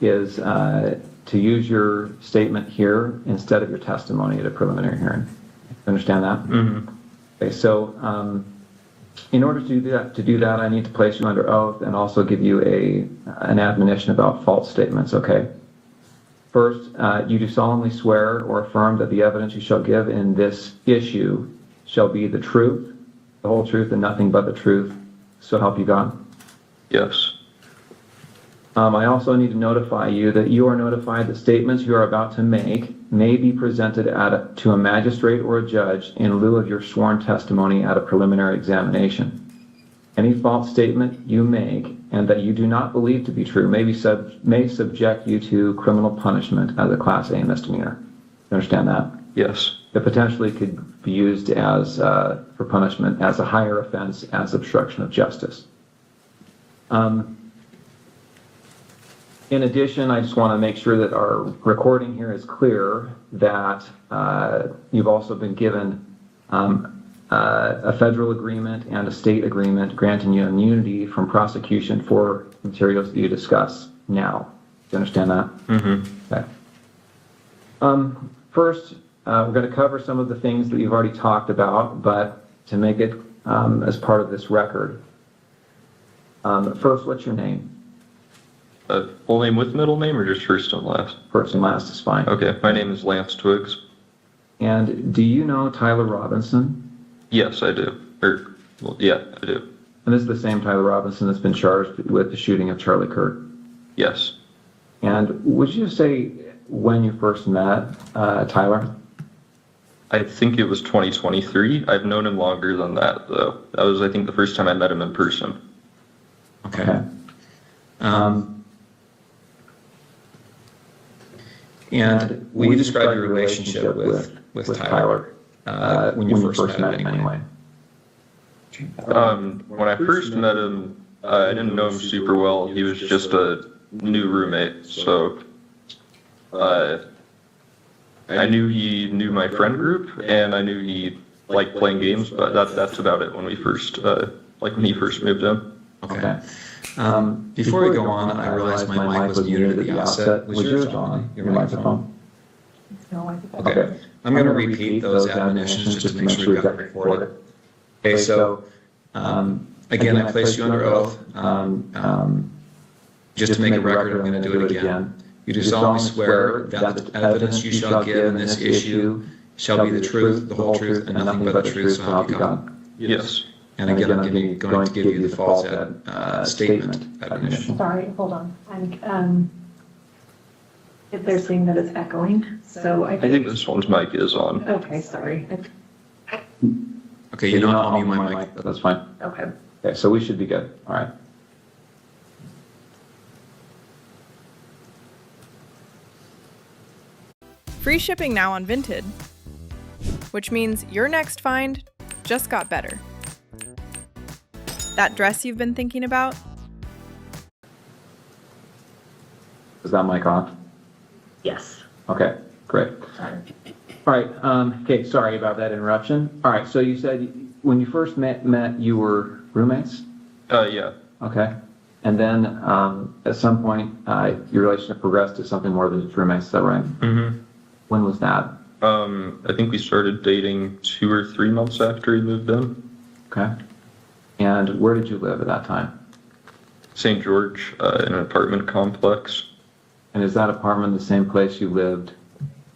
is to use your statement here instead of your testimony at a preliminary hearing. Understand that? Mm-hmm. Okay, so in order to do that, I need to place you under oath and also give you an admonition about false statements, okay? First, you do solemnly swear or affirm that the evidence you shall give in this issue shall be the truth, the whole truth, and nothing but the truth, so help you God? Yes. I also need to notify you that you are notified that statements you are about to make may be presented to a magistrate or a judge in lieu of your sworn testimony at a preliminary examination. Any false statement you make and that you do not believe to be true may subject you to criminal punishment as a Class A misdemeanor. You understand that? Yes. It potentially could be used as for punishment as a higher offense as obstruction of justice. In addition, I just want to make sure that our recording here is clear that you've also been given a federal agreement and a state agreement granting you immunity from prosecution for materials that you discuss now. Do you understand that? Mm-hmm. Okay. First, we're going to cover some of the things that you've already talked about, but to make it as part of this record. First, what's your name? Full name with middle name or just first and last? First and last is fine. Okay, my name is Lance Twiggs. And do you know Tyler Robinson? Yes, I do. Yeah, I do. And this is the same Tyler Robinson that's been charged with the shooting of Charlie Krirk? Yes. And would you say when you first met Tyler? I think it was 2023. I've known him longer than that, though. That was, I think, the first time I met him in person. Okay. And will you describe your relationship with Tyler when you first met him anyway? When I first met him, I didn't know him super well. He was just a new roommate, so I knew he knew my friend group, and I knew he liked playing games, but that's about it when we first, when he first moved in. Okay. Before we go on, I realized my mic was muted at the outset. Was yours on, your microphone? No, Okay. I'm going to repeat those admonitions just to make sure we got it recorded. Okay, so again, I placed you under oath. Just to make a record, I'm going to do it again. You do solemnly swear that the evidence you shall give in this issue shall be the truth, the whole truth, and nothing but the truth, so help you God. Yes. And again, I'm going to give you the false statement admonition. Sorry, hold on. If they're saying that it's echoing, so I think this one's mic is on. Okay, sorry. Okay, you don't owe me my mic. That's fine. Okay. Okay, so we should be good. All right. Free shipping now on Vinted, which means your next find just got better. That dress you've been thinking about? Is that mic on? Yes. Okay, great. Sorry. All right, okay, sorry about that interruption. All right, so you said when you first met you were roommates? Yeah. Okay. And then at some point, your relationship progressed to something more than just roommates, is that right? Mm-hmm. When was that? I think we started dating 2 or 3 months after he moved in. Okay. And where did you live at that time? St. George, in an apartment complex. And is that apartment the same place you lived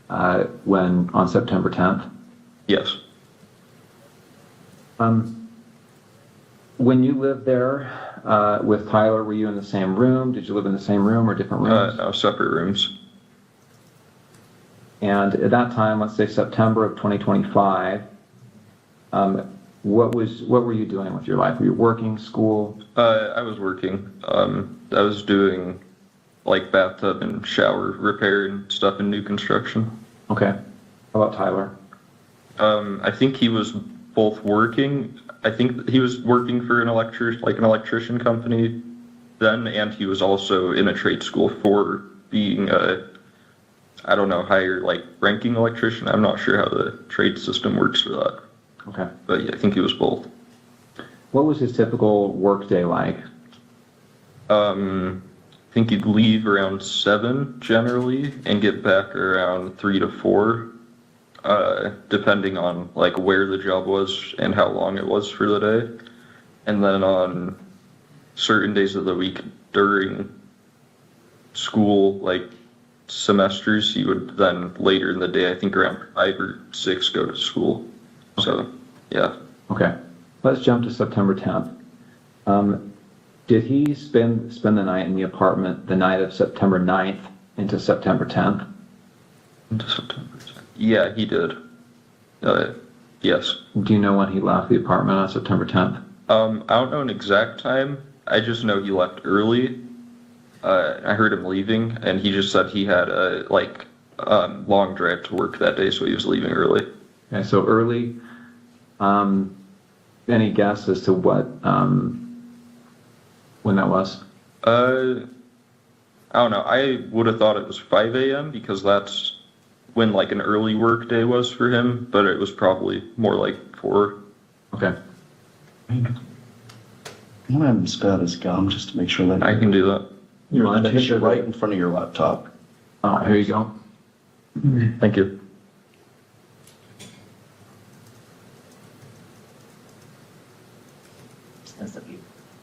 on September 10th? Yes. When you lived there with Tyler, were you in the same room? Did you live in the same room or different rooms? No, separate rooms. And at that time, let's say September of 2025, what were you doing with your life? Were you working, school? I was working. I was doing like bathtub and shower repair and stuff in new construction. Okay. How about Tyler? I think he was both working. I think he was working for an electrician company then, and he was also in a trade school for being I don't know, higher ranking electrician. I'm not sure how the trade system works for that. Okay. But yeah, I think he was both. What was his typical work day like? I think he'd leave around 7 generally and get back around 3 to 4, depending on like where the job was and how long it was for the day. And then on certain days of the week during school, like semesters, he would then later in the day, I think around 5 or 6, go to school. So, yeah. Okay. Let's jump to September 10th. Did he spend the night in the apartment the night of September 9th into September 10th? Into September 10th. Yeah, he did. Yes. Do you know when he left the apartment on September 10th? I don't know an exact time. I just know he left early. I heard him leaving, and he just said he had a long drive to work that day, so he was leaving early. Okay, so early. Any guess as to what when that was? I don't know. I would have thought it was 5 a.m. because that's when like an early work day was for him, but it was probably more like 4. Okay. I'm gonna have him spit out his gum just to make sure that I can do that. you're on it right in front of your laptop. Oh, here you go. Thank you.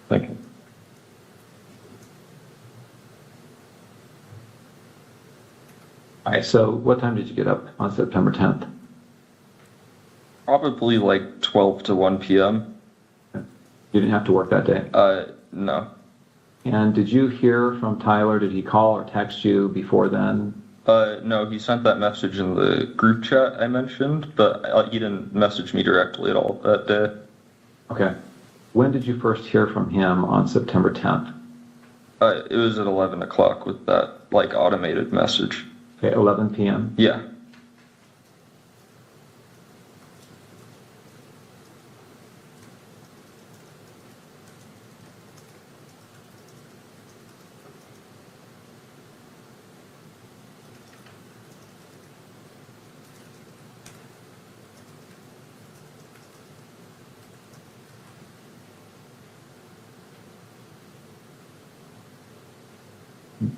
Thank you. All right, so what time did you get up on September 10th? Probably like 12 to 1 p.m. You didn't have to work that day? No. And did you hear from Tyler? Did he call or text you before then? No, he sent that message in the group chat I mentioned, but he didn't message me directly at all that day. Okay. When did you first hear from him on September 10th? It was at 11 o'clock with that like automated message. Okay, 11 p.m. Yeah.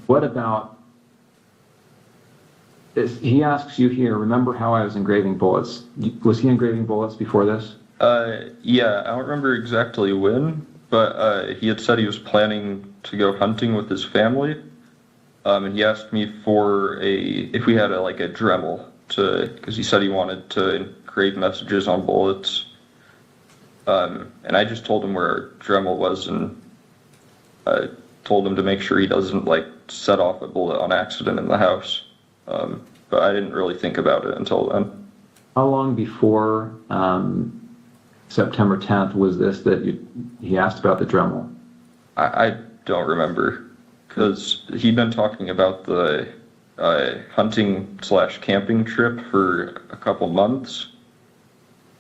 What about, he asks you here, remember how I was engraving bullets? Was he engraving bullets before this? Yeah, I don't remember exactly when, but he had said he was planning to go hunting with his family. And he asked me for if we had a Dremel because he said he wanted to engrave messages on bullets. And I just told him where our Dremel was and told him to make sure he doesn't set off a bullet on accident in the house. But I didn't really think about it until then. How long before September 10th was this that he asked about the Dremel? I don't remember because he'd been talking about the hunting/camping trip for a couple months,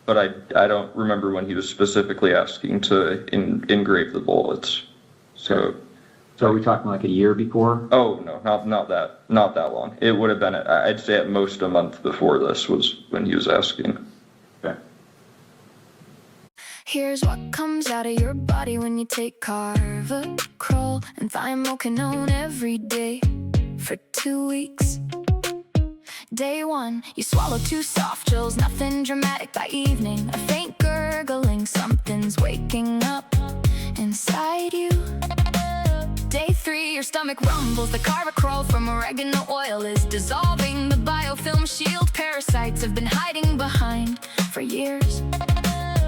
but I don't remember when he was specifically asking to engrave the bullets. So are we talking like a year before? Oh no, not that long. It would have been I'd say at most a month before this was when he was asking. Okay. Here's what comes out of your body when you take carvacrol and thymocyanone every day for 2 weeks. Day 1, you swallow 2 soft gels, nothing dramatic. By evening, a faint gurgling, something's waking up inside you. Day 3, your stomach rumbles, the carvacrol from oregano oil is dissolving the biofilm shield parasites have been hiding behind for years.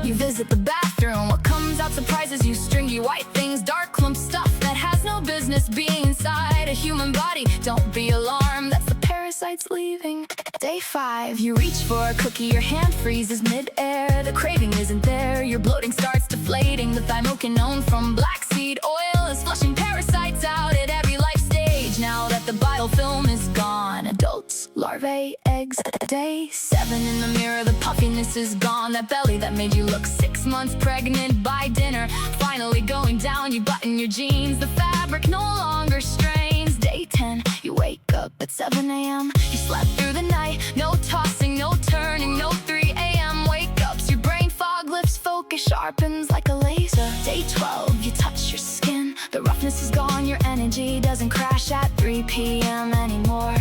You visit the bathroom, what comes out surprises you, stringy white things, dark clump stuff that has no business being inside a human body. Don't be alarmed, that's the parasites leaving. Day 5, you reach for a cookie, your hand freezes mid-air, the craving isn't there, your bloating starts deflating, the thymocyanone from black seed oil is flushing parasites out at every life stage. Now that the biofilm is gone, adults, larvae, eggs. Day 7, in the mirror, the puffiness is gone, that belly that made you look 6 months pregnant by dinner finally going down, you button your jeans, the fabric no longer strains. Day 10, you wake up at 7 a.m. You slept through the night, no tossing, no turning, no 3 a.m. wake-ups. Your brain fog lifts, focus sharpens like a laser. Day 12, you touch your skin, the roughness is gone, your energy doesn't crash at 3 p.m. anymore.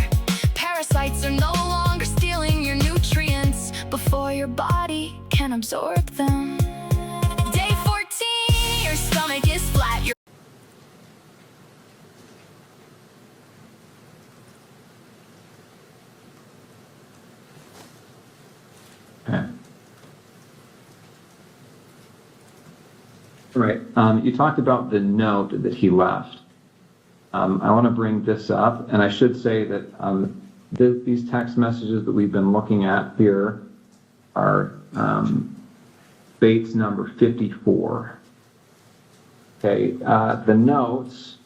Parasites are no longer stealing your nutrients before your body can absorb them. Day 14, your stomach is flat. Okay. Right. You talked about the note that he left. I want to bring this up, and I should say that these text messages that we've been looking at here are Bates number 54. Okay, the notes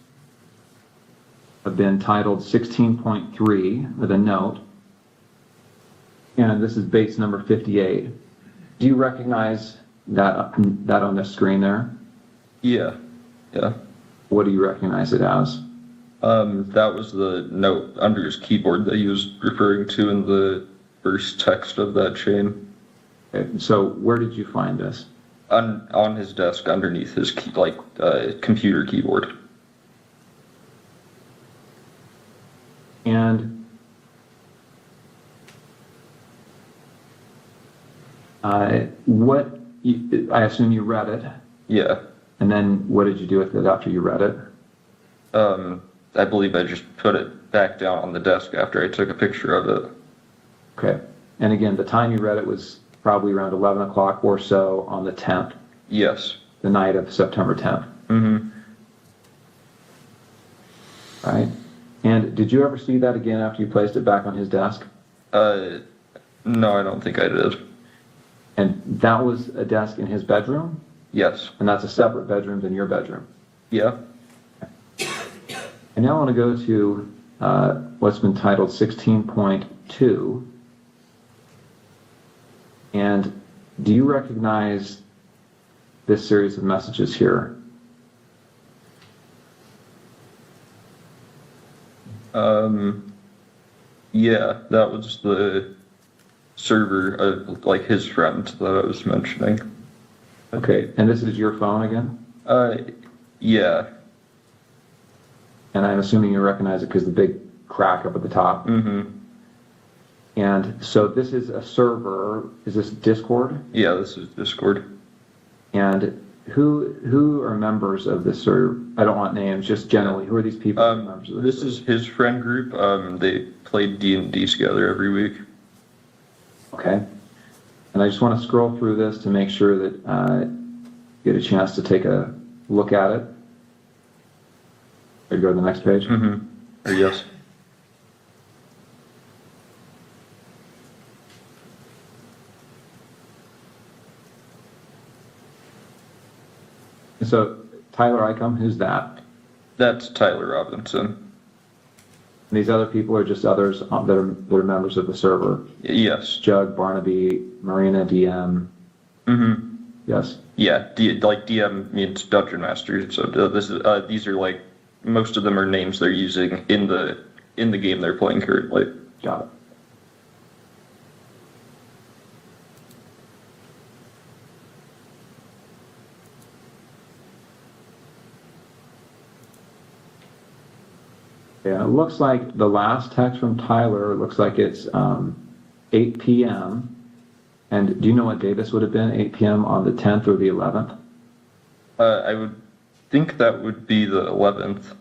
have been titled 16.3 with a note, and this is Bates number 58. Do you recognize that on the screen there? Yeah. What do you recognize it as? That was the note under his keyboard that he was referring to in the first text of that chain. Okay, so where did you find this? On his desk underneath his computer keyboard. And I assume you read it. Yeah. And then what did you do with it after you read it? I believe I just put it back down on the desk after I took a picture of it. Okay. And again, the time you read it was probably around 11 o'clock or so on the 10th. Yes. The night of September 10th. Mm-hmm. Right. And did you ever see that again after you placed it back on his desk? No, I don't think I did. And that was a desk in his bedroom? Yes. And that's a separate bedroom than your bedroom? Yeah. And now I want to go to what's been titled 16.2. And do you recognize this series of messages here? Yeah, that was the server of his friend that I was mentioning. Okay, and this is your phone again? Yeah. And I'm assuming you recognize it because the big crack up at the top. Mm-hmm. And so this is a server. Is this Discord? Yeah, this is Discord. And who are members of this server? I don't want names, just generally. Who are these people? Members of this is his friend group. They played D&D together every week. Okay. And I just want to scroll through this to make sure that you get a chance to take a look at it. Or go to the next page. Mm-hmm. Or yes. So Tyler Icom, who's that? That's Tyler Robinson. And these other people are just others that are members of the server. Yes. Jug, Barnaby, Marina, DM. Mm-hmm. Yes. Yeah, DM means Dungeon Master. So these are most of them are names they're using in the game they're playing currently. Got it. Yeah, it looks like the last text from Tyler looks like it's 8 p.m. And do you know what day this would have been? 8 p.m. on the 10th or the 11th? I would think that would be the 11th.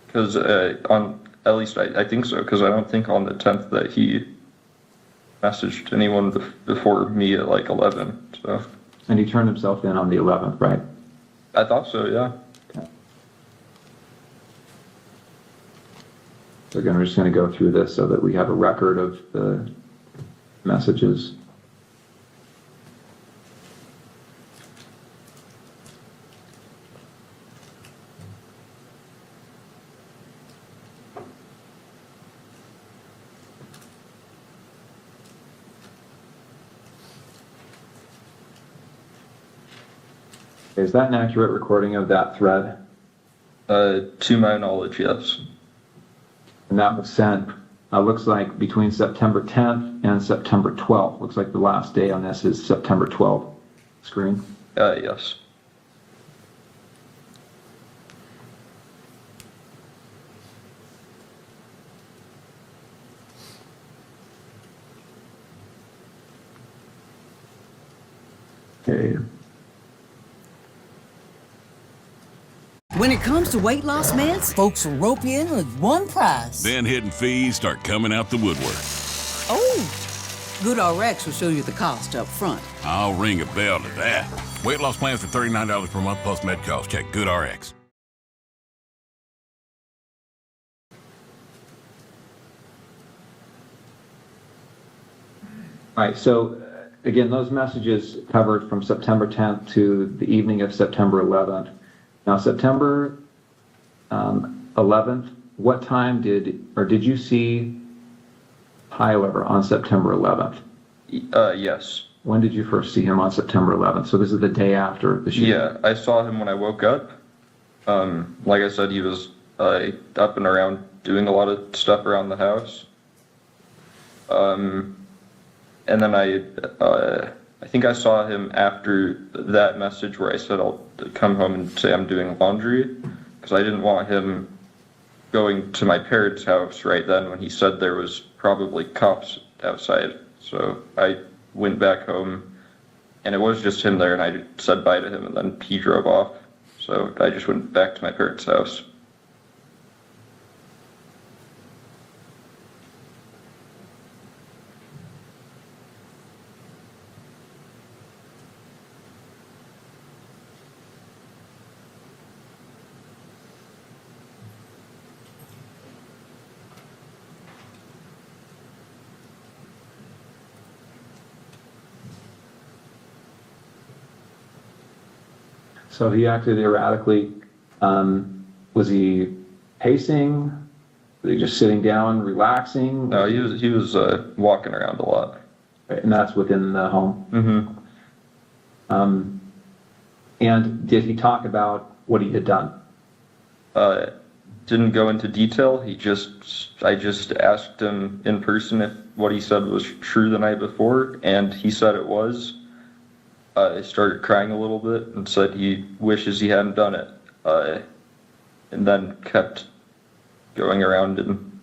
Because at least I think so, because I don't think on the 10th that he messaged anyone before me at 11. So. And he turned himself in on the 11th, right? I thought so, yeah. Okay. So again, we're just going to go through this so that we have a record of the messages. Is that an accurate recording of that thread? To my knowledge, yes. And that was sent, looks like between September 10th and September 12th. Looks like the last day on this is September 12th. Screen? Yes. Okay. When it comes to weight loss meds, folks will rope you in with one price. Then hidden fees start coming out the woodwork. Oh! GoodRx will show you the cost up front. I'll ring a bell to that. Weight loss plans for $39 per month plus med costs. Check GoodRx. All right, so again, those messages covered from September 10th to the evening of September 11th. Now, September 11th, what time did you see Tyler on September 11th? Yes. When did you first see him on September 11th? So this is the day after the shooting. Yeah, I saw him when I woke up. Like I said, he was up and around doing a lot of stuff around the house. And then I think I saw him after that message where I said I'll come home and say I'm doing laundry, because I didn't want him going to my parents' house right then when he said there was probably cops outside. So I went back home, and it was just him there, and I said bye to him, and then he drove off. So I just went back to my parents' house. So he acted erratically. Was he pacing? Was he just sitting down, relaxing? No, he was walking around a lot. Right, and that's within the home. Mm-hmm. And did he talk about what he had done? Didn't go into detail. I just asked him in person if what he said was true the night before, and he said it was. I started crying a little bit and said he wishes he hadn't done it, and then kept going around and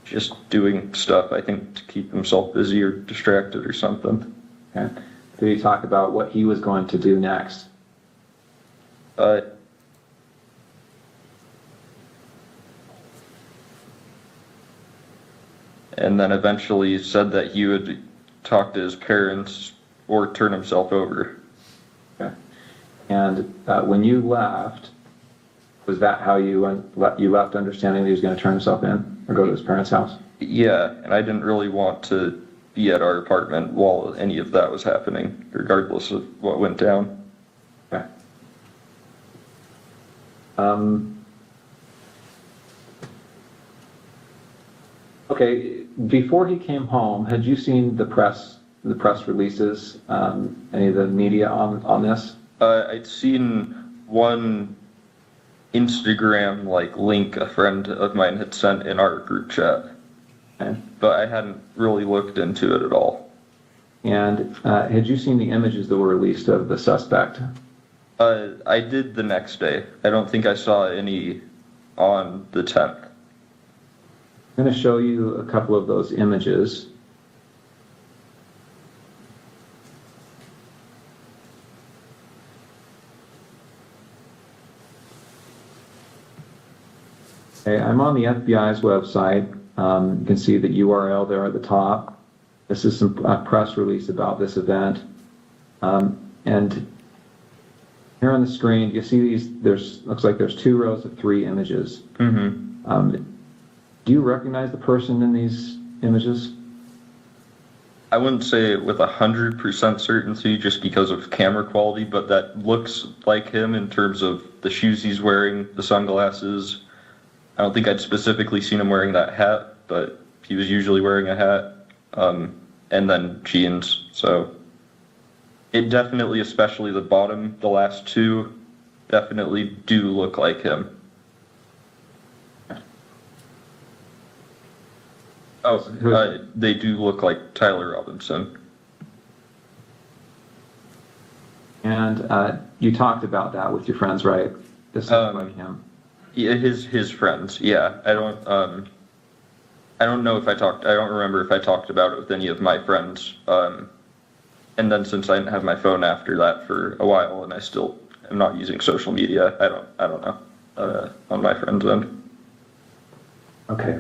just doing stuff, I think, to keep himself busy or distracted or something. Okay. Did he talk about what he was going to do next? And then eventually said that he would talk to his parents or turn himself over. Okay. And when you left, was that how you left, understanding that he was going to turn himself in or go to his parents' house? Yeah, and I didn't really want to be at our apartment while any of that was happening, regardless of what went down. Okay. Okay, before he came home, had you seen the press releases, any of the media on this? I'd seen one Instagram link a friend of mine had sent in our group chat, Okay. but I hadn't really looked into it at all. And had you seen the images that were released of the suspect? I did the next day. I don't think I saw any on the 10th. I'm going to show you a couple of those images. Okay, I'm on the FBI's website. You can see the URL there at the top. This is some press release about this event. And here on the screen, you see these, looks like there's 2 rows of 3 images. Mm-hmm. Do you recognize the person in these images? I wouldn't say it with 100% certainty just because of camera quality, but that looks like him in terms of the shoes he's wearing, the sunglasses. I don't think I'd specifically seen him wearing that hat, but he was usually wearing a hat, and then jeans. So it definitely, especially the bottom, the last 2, definitely do look like him. Oh, they do look like Tyler Robinson. And you talked about that with your friends, right? This looks like him. Yeah, his friends. Yeah, I don't know if I don't remember if I talked about it with any of my friends. And then since I didn't have my phone after that for a while, and I still am not using social media, I don't know on my friend's end. Okay.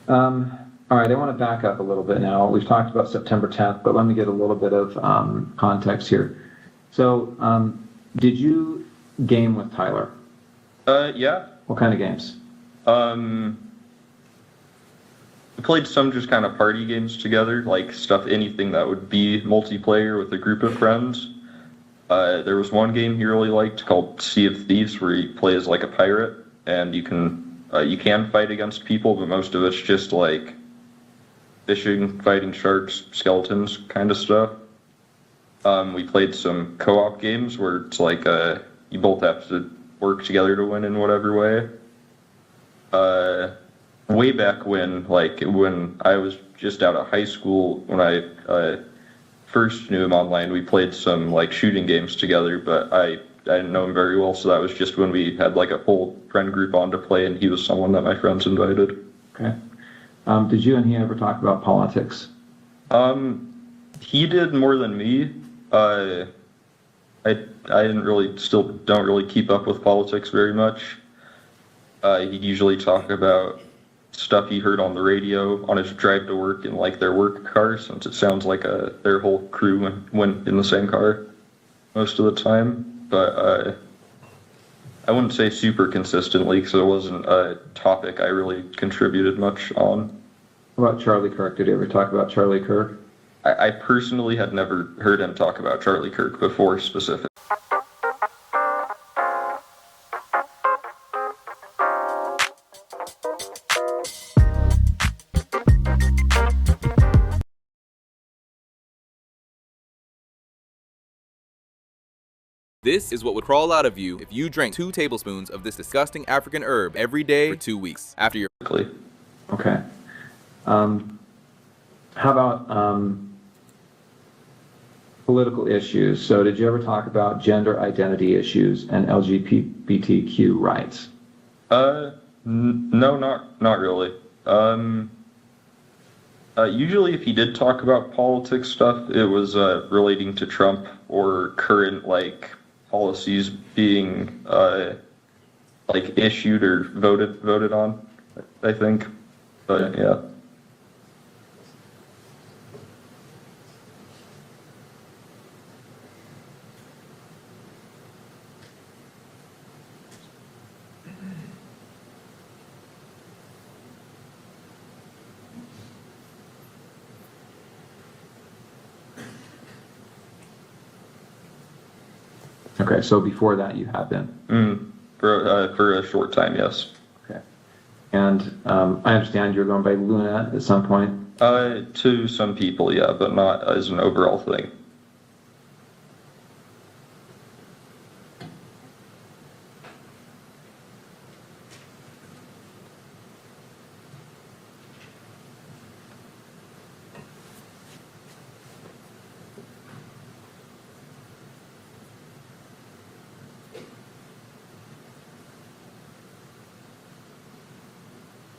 All right, I want to back up a little bit now. We've talked about September 10th, but let me get a little bit of context here. So, did you game with Tyler? Yeah. What kind of games? We played some just kind of party games together, like anything that would be multiplayer with a group of friends. There was one game he really liked called Sea of Thieves, where you play as like a pirate, and you can fight against people, but most of it's just like fishing, fighting sharks, skeletons kind of stuff. We played some co-op games where it's like you both have to work together to win in whatever way. Way back when I was just out of high school, when I first knew him online, we played some like shooting games together, but I didn't know him very well, so that was just when we had like a whole friend group on to play, and he was someone that my friends invited. Okay. Did you and he ever talk about politics? He did more than me. I don't really keep up with politics very much. He'd usually talk about stuff he heard on the radio on his drive to work in like their work car, since it sounds like their whole crew went in the same car most of the time. But I wouldn't say super consistently, because it wasn't a topic I really contributed much on. What about Charlie Krirk? Did you ever talk about Charlie Krirk? I personally had never heard him talk about Charlie Krirk before specifically. This is what would crawl out of you if you drank 2 tablespoons of this disgusting African herb every day for 2 weeks after your... Okay. How about political issues? So did you ever talk about gender identity issues and LGBTQ rights? No, not really. Usually if he did talk about politics stuff, it was relating to Trump or current policies being issued or voted on, I think. But yeah. Okay, so before that you have been? For a short time, yes. Okay. And I understand you're going by Luna at some point? To some people, yeah, but not as an overall thing.